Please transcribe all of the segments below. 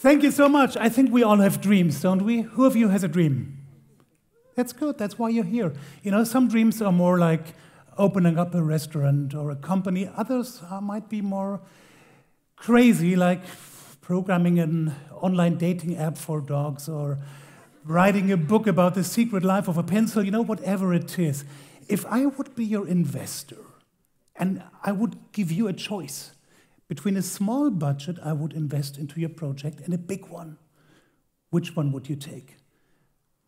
Thank you so much. I think we all have dreams, don't we? Who of you has a dream? That's good. That's why you're here. You know, some dreams are more like opening up a restaurant or a company. Others might be more crazy, like programming an online dating app for dogs or writing a book about the secret life of a pencil, you know, whatever it is. If I would be your investor and I would give you a choice between a small budget I would invest into your project and a big one, which one would you take?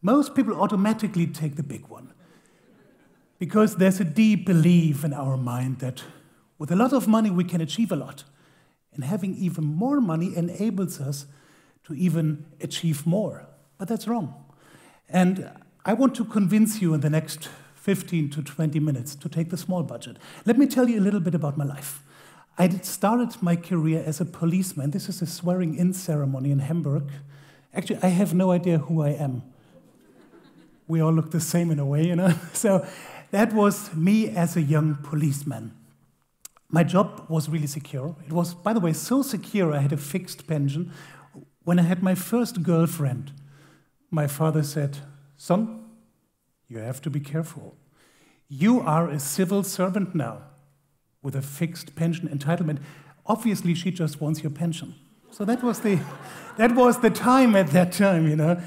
Most people automatically take the big one because there's a deep belief in our mind that with a lot of money we can achieve a lot. And having even more money enables us to even achieve more. But that's wrong. And I want to convince you in the next 15 to 20 minutes to take the small budget. Let me tell you a little bit about my life. I started my career as a policeman. This is a swearing-in ceremony in Hamburg. Actually, I have no idea who I am. We all look the same in a way, you know? So that was me as a young policeman. My job was really secure. It was, by the way, so secure I had a fixed pension. When I had my first girlfriend, my father said, "Son, you have to be careful. You are a civil servant now with a fixed pension entitlement. Obviously, she just wants your pension." So that was the time at that time, you know.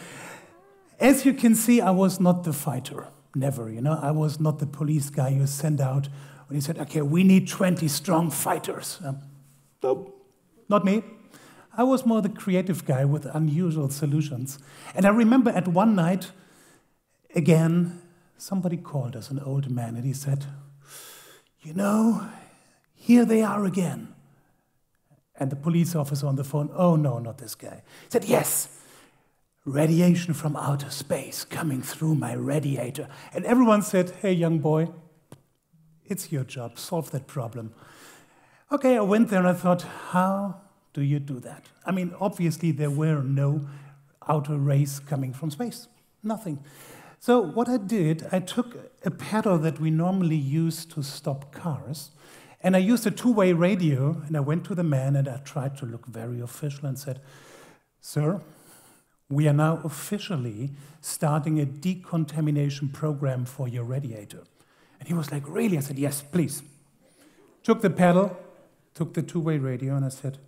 As you can see, I was not the fighter, never, you know. I was not the police guy you send out when he said, "Okay, we need 20 strong fighters." No, not me. I was more the creative guy with unusual solutions. And I remember at one night, again, somebody called us, an old man, and he said, "You know, here they are again." And the police officer on the phone, "Oh no, not this guy." He said, "Yes, radiation from outer space coming through my radiator." And everyone said, "Hey, young boy, it's your job, solve that problem." Okay, I went there and I thought, how do you do that? I mean, obviously there were no outer rays coming from space, nothing. So what I did, I took a pedal that we normally use to stop cars, and I used a two-way radio, and I went to the man and I tried to look very official and said, "Sir, we are now officially starting a decontamination program for your radiator." And he was like, "Really?" I said, "Yes, please." Took the pedal, took the two-way radio, and I said,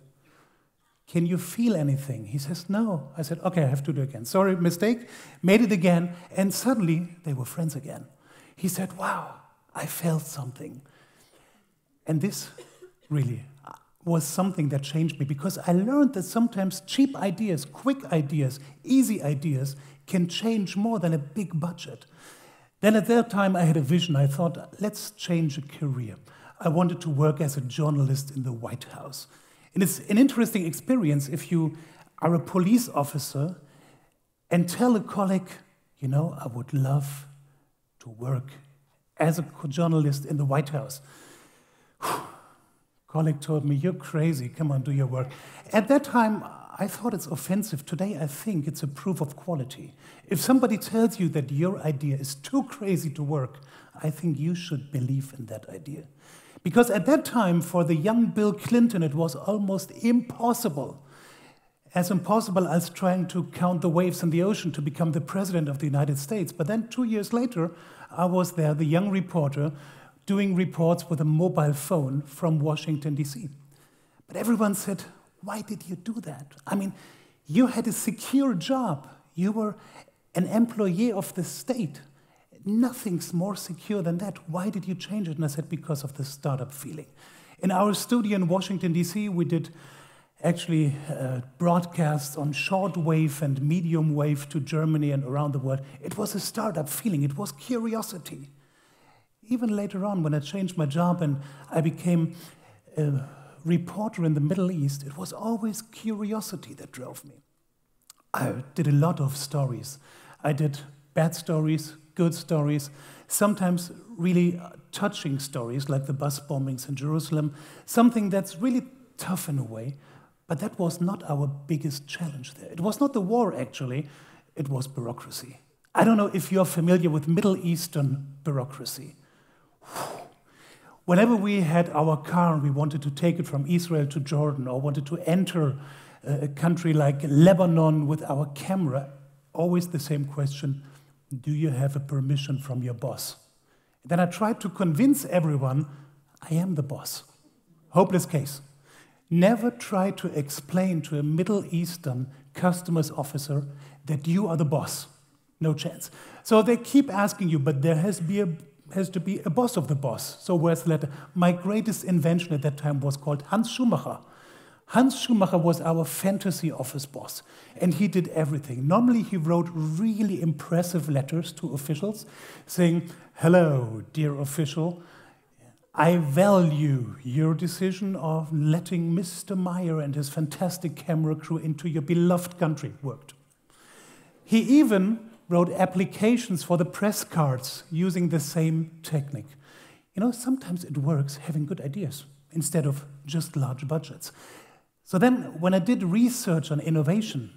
"Can you feel anything?" He says, "No." I said, "Okay, I have to do it again. Sorry, mistake." Made it again, and suddenly they were friends again. He said, "Wow, I felt something." And this really was something that changed me, because I learned that sometimes cheap ideas, quick ideas, easy ideas can change more than a big budget. Then at that time I had a vision. I thought, let's change a career. I wanted to work as a journalist in the White House. And it's an interesting experience if you are a police officer and tell a colleague, "You know, I would love to work as a journalist in the White House." Colleague told me, "You're crazy, come on, do your work." At that time, I thought it's offensive. Today, I think it's a proof of quality. If somebody tells you that your idea is too crazy to work, I think you should believe in that idea. Because at that time, for the young Bill Clinton, it was almost impossible. As impossible as trying to count the waves in the ocean to become the president of the United States. But then 2 years later, I was there, the young reporter, doing reports with a mobile phone from Washington, D.C. But everyone said, "Why did you do that? I mean, you had a secure job. You were an employee of the state. Nothing's more secure than that. Why did you change it?" And I said, "Because of the startup feeling." In our studio in Washington, D.C., we did actually broadcasts on shortwave and medium wave to Germany and around the world. It was a startup feeling. It was curiosity. Even later on, when I changed my job and I became a reporter in the Middle East, it was always curiosity that drove me. I did a lot of stories. I did bad stories, good stories, sometimes really touching stories like the bus bombings in Jerusalem, something that's really tough in a way, but that was not our biggest challenge there. It was not the war, actually, it was bureaucracy. I don't know if you're familiar with Middle Eastern bureaucracy. Whenever we had our car and we wanted to take it from Israel to Jordan or wanted to enter a country like Lebanon with our camera, always the same question: do you have a permission from your boss? Then I tried to convince everyone I am the boss. Hopeless case. Never try to explain to a Middle Eastern customs officer that you are the boss. No chance. So they keep asking you, but there has to be a boss of the boss. So where's the letter? My greatest invention at that time was called Hans Schumacher. Hans Schumacher was our fantasy office boss, and he did everything. Normally, he wrote really impressive letters to officials saying, "Hello, dear official, I value your decision of letting Mr. Meyer and his fantastic camera crew into your beloved country." Worked. He even wrote applications for the press cards using the same technique. You know, sometimes it works having good ideas instead of just large budgets. So then, when I did research on innovation,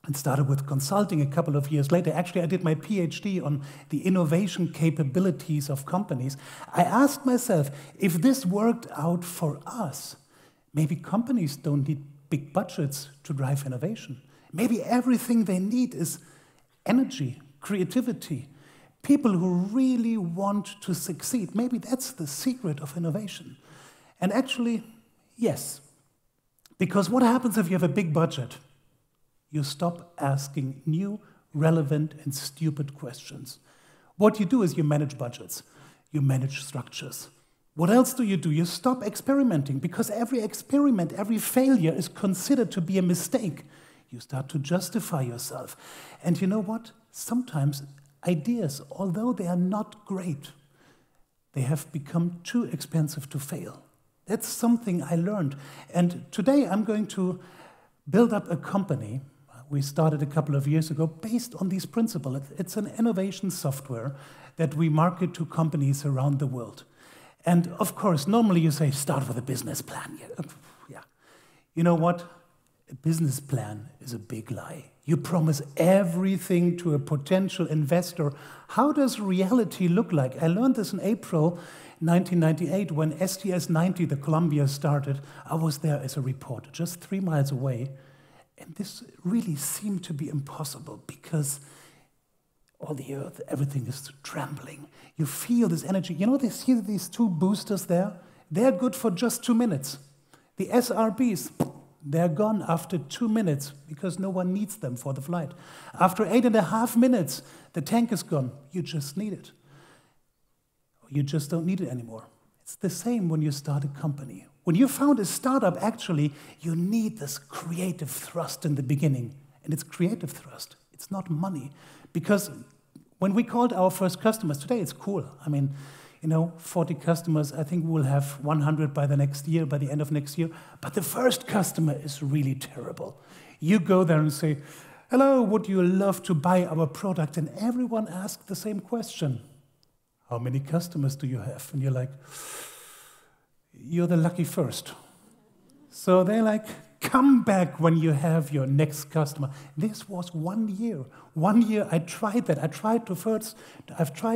and started with consulting a couple of years later, actually I did my PhD on the innovation capabilities of companies, I asked myself, if this worked out for us, maybe companies don't need big budgets to drive innovation. Maybe everything they need is energy, creativity, people who really want to succeed. Maybe that's the secret of innovation. And actually, yes. Because what happens if you have a big budget? You stop asking new, relevant, and stupid questions. What you do is you manage budgets. You manage structures. What else do? You stop experimenting, because every experiment, every failure is considered to be a mistake. You start to justify yourself. And you know what? Sometimes ideas, although they are not great, they have become too expensive to fail. That's something I learned. And today I'm going to build up a company we started a couple of years ago based on these principles. It's an innovation software that we market to companies around the world. And of course, normally you say, start with a business plan. Yeah. You know what? A business plan is a big lie. You promise everything to a potential investor. How does reality look like? I learned this in April 1998 when STS-90, the Columbia, started. I was there as a reporter, just 3 miles away. And this really seemed to be impossible because all the earth, everything is trembling. You feel this energy. You know, see these 2 boosters there? They're good for just 2 minutes. The SRBs, they're gone after 2 minutes because no one needs them for the flight. After 8.5 minutes, the tank is gone. You just need it. You just don't need it anymore. It's the same when you start a company. When you found a startup, actually, you need this creative thrust in the beginning. And it's creative thrust. It's not money. Because when we called our first customers, today it's cool. I mean, 40 customers, I think we'll have 100 by the next year, by the end of next year. But the first customer is really terrible. You go there and say, "Hello, would you love to buy our product?" And everyone asks the same question. "How many customers do you have?" And you're like, "You're the lucky first." So they're like, "Come back when you have your next customer." This was 1 year. 1 year I tried that. I've tried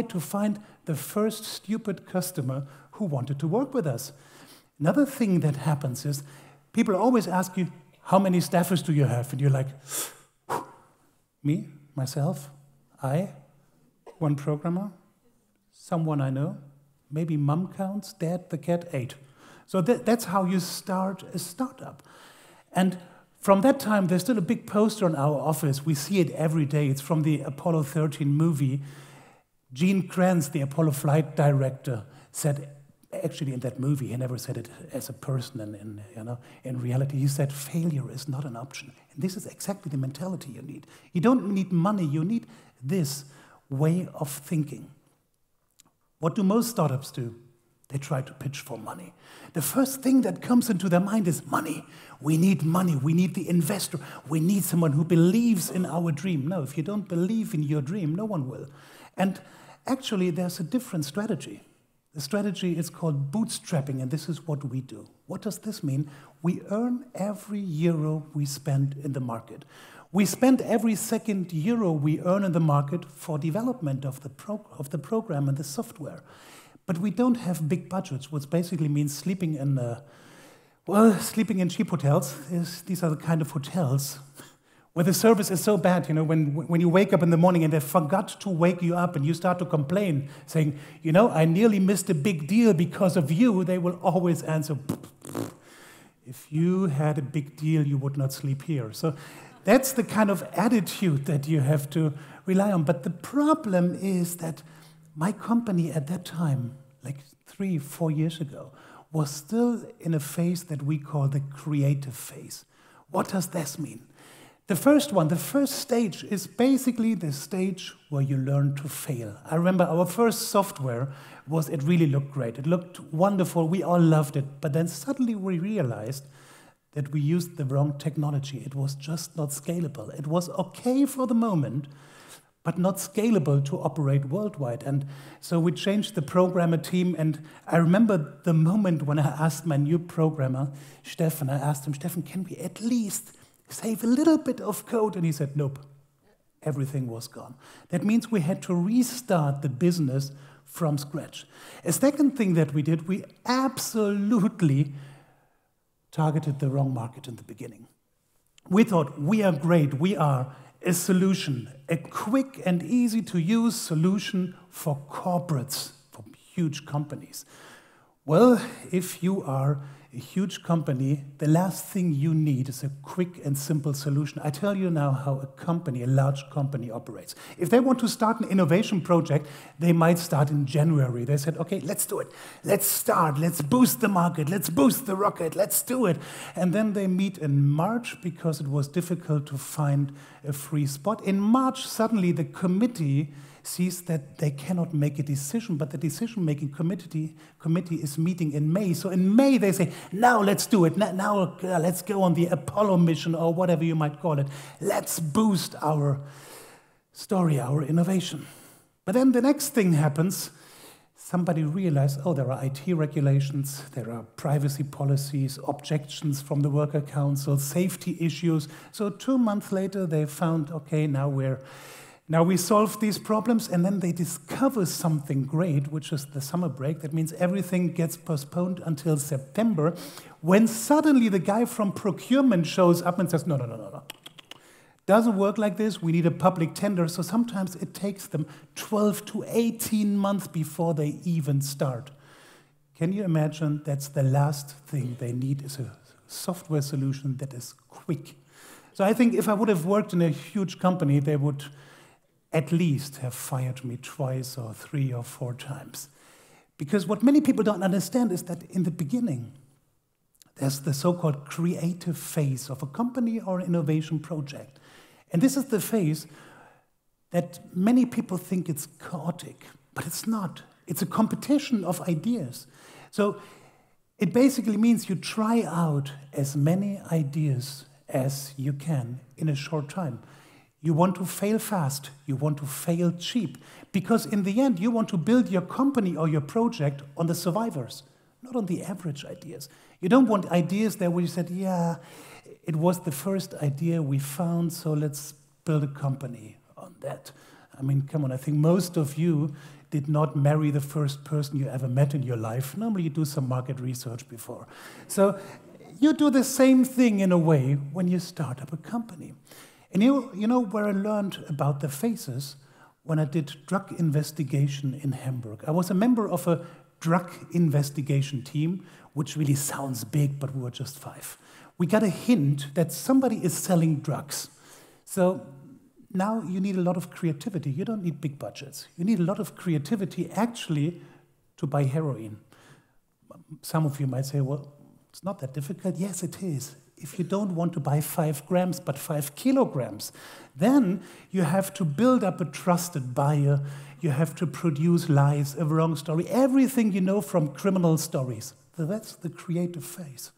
to find the first stupid customer who wanted to work with us. Another thing that happens is people always ask you, "How many staffers do you have?" And you're like, "Me, myself, I, 1 programmer, someone I know, maybe mom counts, dad, the cat, 8. So that's how you start a startup. And from that time, there's still a big poster in our office. We see it every day. It's from the Apollo 13 movie. Gene Kranz, the Apollo flight director, said, actually in that movie, he never said it as a person, in reality, he said, failure is not an option. And this is exactly the mentality you need. You don't need money, you need this way of thinking. What do most startups do? They try to pitch for money. The first thing that comes into their mind is money. We need money. We need the investor. We need someone who believes in our dream. No, if you don't believe in your dream, no one will. And actually, there's a different strategy. The strategy is called bootstrapping, and this is what we do. What does this mean? We earn every euro we spend in the market. We spend every second euro we earn in the market for development of the program and the software. But we don't have big budgets, which basically means sleeping in Well, sleeping in cheap hotels, these are the kind of hotels where the service is so bad, when you wake up in the morning and they forgot to wake you up and you start to complain, saying, I nearly missed a big deal because of you, they will always answer, if you had a big deal, you would not sleep here. So that's the kind of attitude that you have to rely on. But the problem is that my company at that time, like 3-4 years ago, was still in a phase that we call the creative phase. What does this mean? The first stage is basically the stage where you learn to fail. I remember our first software it really looked great. It looked wonderful, we all loved it, but then suddenly we realized that we used the wrong technology. It was just not scalable. It was okay for the moment, but not scalable to operate worldwide. And so we changed the programmer team, and I remember the moment when I asked my new programmer, Stefan, Stefan, can we at least save a little bit of code? And he said, nope, everything was gone. That means we had to restart the business from scratch. A second thing that we did, we absolutely targeted the wrong market in the beginning. We thought, we are great, we are a solution, a quick and easy to use solution for corporates, for huge companies. Well, if you are a huge company, the last thing you need is a quick and simple solution. I tell you now how a large company operates. If they want to start an innovation project, they might start in January. They said, okay, let's do it. Let's start. Let's boost the market. Let's boost the rocket. Let's do it. And then they meet in March because it was difficult to find a free spot. In March, suddenly the committee sees that they cannot make a decision, but the decision-making committee is meeting in May. So in May, they say, now let's do it. Now let's go on the Apollo mission or whatever you might call it. Let's boost our story, our innovation. But then the next thing happens. Somebody realized, oh, there are IT regulations, there are privacy policies, objections from the worker council, safety issues. So 2 months later, they found, okay, now we solve these problems, and then they discover something great, which is the summer break. That means everything gets postponed until September, when suddenly the guy from procurement shows up and says, no. Doesn't work like this. We need a public tender. So sometimes it takes them 12 to 18 months before they even start. Can you imagine? That's the last thing they need is a software solution that is quick. So I think if I would have worked in a huge company, they would at least have fired me twice or 3 or 4 times. Because what many people don't understand is that in the beginning, there's the so-called creative phase of a company or innovation project. And this is the phase that many people think it's chaotic, but it's not. It's a competition of ideas. So it basically means you try out as many ideas as you can in a short time. You want to fail fast, you want to fail cheap, because in the end, you want to build your company or your project on the survivors, not on the average ideas. You don't want ideas there where you said, yeah, it was the first idea we found, so let's build a company on that. I mean, come on, I think most of you did not marry the first person you ever met in your life. Normally, you do some market research before. So you do the same thing in a way when you start up a company. And you know where I learned about the phases? When I did drug investigation in Hamburg. I was a member of a drug investigation team, which really sounds big, but we were just 5. We got a hint that somebody is selling drugs. So now you need a lot of creativity. You don't need big budgets. You need a lot of creativity, actually, to buy heroin. Some of you might say, well, it's not that difficult. Yes, it is. If you don't want to buy 5 grams, but 5 kilograms, then you have to build up a trusted buyer. You have to produce lies, a wrong story, everything you know from criminal stories. So that's the creative phase.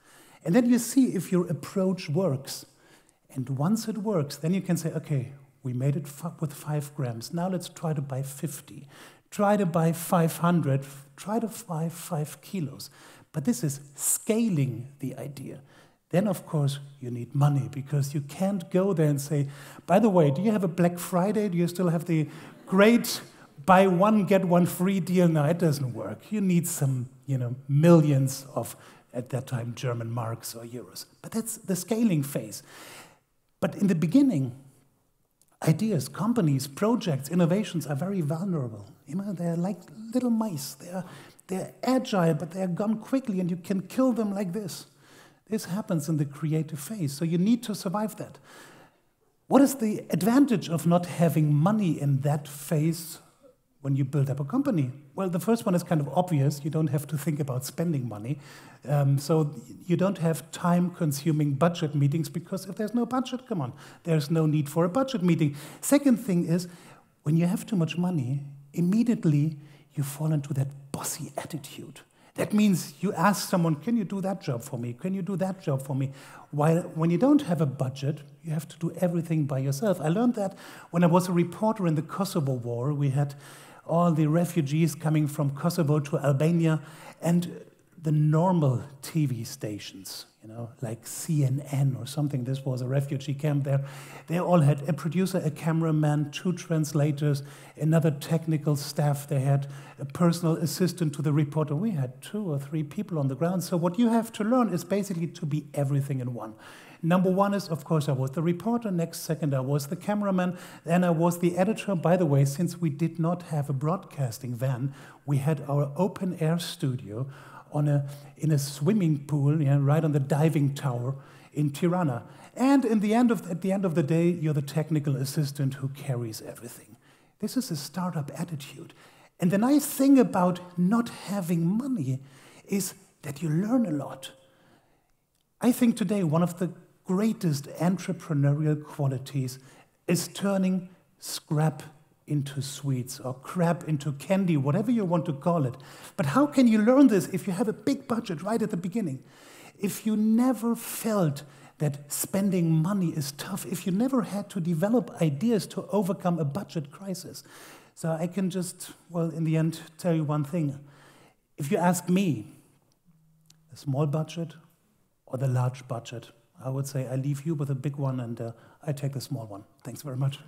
And then you see if your approach works. And once it works, then you can say, okay, we made it with 5 grams. Now let's try to buy 50. Try to buy 500. Try to buy 5 kilos. But this is scaling the idea. Then, of course, you need money, because you can't go there and say, by the way, do you have a Black Friday? Do you still have the great buy one, get one free deal? No, it doesn't work. You need some, millions of at that time German marks or euros. But that's the scaling phase. But in the beginning, ideas, companies, projects, innovations are very vulnerable. You know, they're like little mice. They're agile, but they're gone quickly, and you can kill them like this. This happens in the creative phase, so you need to survive that. What is the advantage of not having money in that phase when you build up a company? Well, the first one is kind of obvious. You don't have to think about spending money. So you don't have time-consuming budget meetings, because if there's no budget, come on, there's no need for a budget meeting. Second thing is, when you have too much money, immediately you fall into that bossy attitude. That means you ask someone, can you do that job for me? Can you do that job for me? While when you don't have a budget, you have to do everything by yourself. I learned that when I was a reporter in the Kosovo War. We had all the refugees coming from Kosovo to Albania, and the normal TV stations, you know, like CNN or something, this was a refugee camp there, they all had a producer, a cameraman, 2 translators, another technical staff. They had a personal assistant to the reporter. We had 2 or 3 people on the ground. So what you have to learn is basically to be everything in one. Number one is, of course, I was the reporter. Next second, I was the cameraman. Then I was the editor. By the way, since we did not have a broadcasting van, we had our open-air studio in a swimming pool, yeah, right on the diving tower in Tirana. And at the end of the day, you're the technical assistant who carries everything. This is a startup attitude. And the nice thing about not having money is that you learn a lot. I think today one of the greatest entrepreneurial qualities is turning scrap into sweets, or crap into candy, whatever you want to call it. But how can you learn this if you have a big budget right at the beginning? If you never felt that spending money is tough, if you never had to develop ideas to overcome a budget crisis. So I can just, well, in the end, tell you one thing. If you ask me, a small budget or the large budget, I would say I leave you with a big one, and I take the small one. Thanks very much.